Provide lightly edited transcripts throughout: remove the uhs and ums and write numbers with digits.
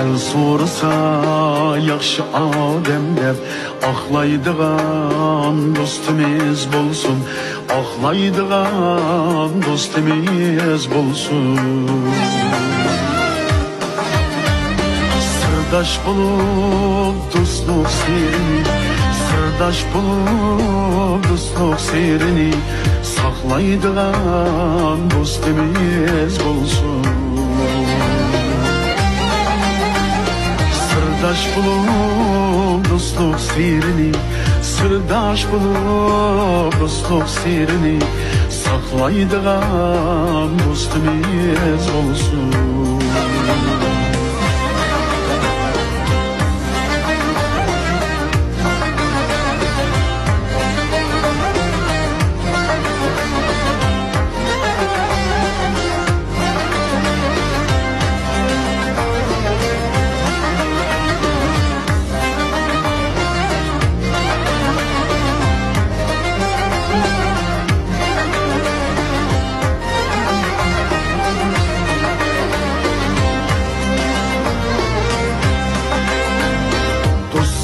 El so'rasa yaxshi odam deb oqlaydigan do'stimiz bo'lsin, oqlaydigan do'stimiz bo'lsin. Sirdaş bulup dostluk sirrini, sirdaş bulup dostluk sirrini saklaydigan dostimiz bo'lsin. Sırdaş bulup dostluk sirrini, sırdaş bulup dostluk sirrini saklaydigan dostimiz olsun.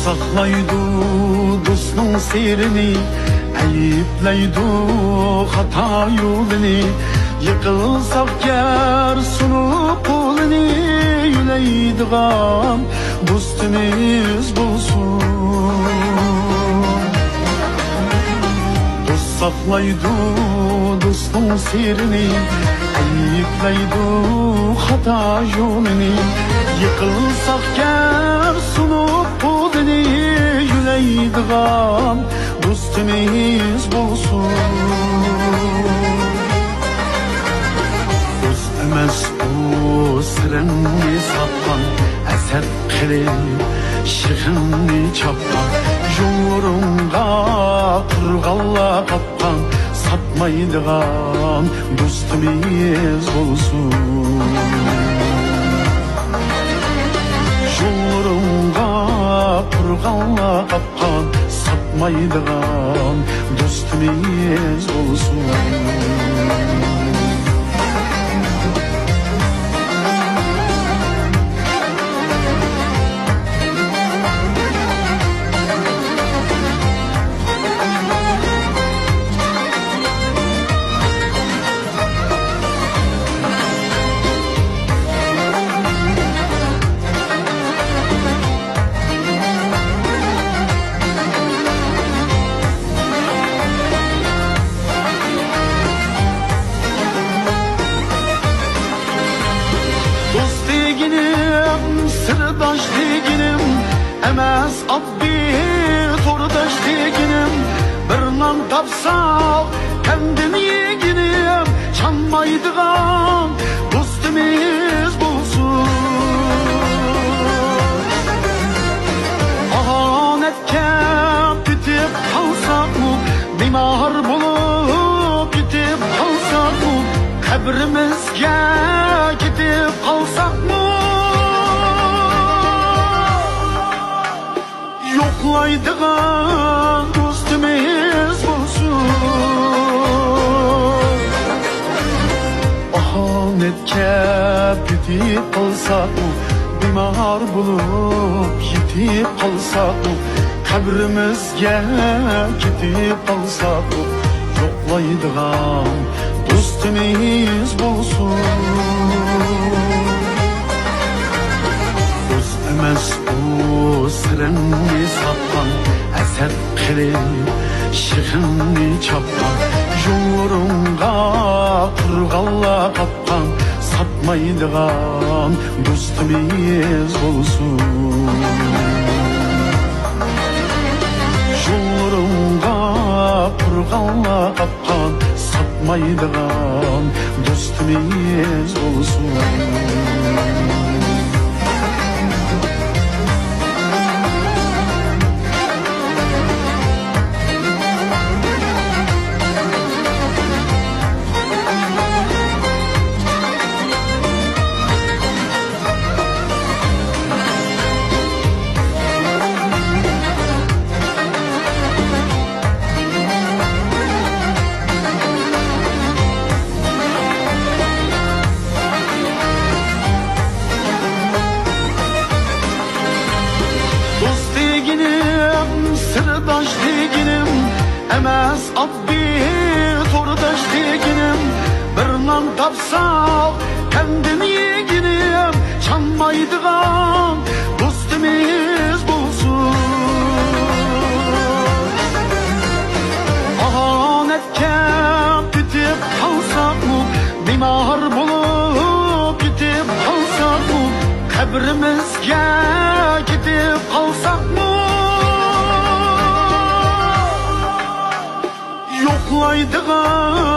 Saklaydı dostun sirrini, ayıplaydı hata yolunu. Yıkılsak yer sunup kolunu, yülaydigan dostumuz bulsun. Dost saklaydı dostun sirrini, ayıplaydı hata yolunu. Yıkılsak yer sunup kolunu, yülaydigan dostumuz bulsun. Dost emas o sirini satkan, eser qilib shirinni chappan, yo'lingga qurg'alla qapqan, satmaydigan dostumuz bo'lsin. Yo'lingga qurg'alla qapqan, satmaydigan dostumuz bo'lsin. Sırdaş deginim, emas abdi tordaş deginim. Bir nan tapsaq kendini yeginim, çanmaydigan dostumuz bulsun. Ahanetke bitip kalsak mı, bimar bulup gitip kalsak mı, kabrimizge gidip kalsak mı, yoklaydigan dostumuz bulsun. Ahanetke bitip kalsak mı, bimar bulup yitip kalsak mı, kabrimizge gidip kalsak mı, yoklaydigan dostumuz bulsun. Dost emas o sirini satkan, eser qilib shirinni chappan, yo'lingga qurg'alla qapqan, satmaydigan dostumuz bo'lsin. Yo'lingga qurg'alla qapqan, satmaydigan dostumuz bo'lsin. deginim, sırdaş deginim, emas abbi tordaş deginim. Bir nan tapsaq kendini yeginim, çanmaydıgan dostumuz bulsun. Ahanetke bitip kalsak mı, bimar bulup gitip kalsak mı, kabrimizge gidip kalsak mı? Yoklaydıgan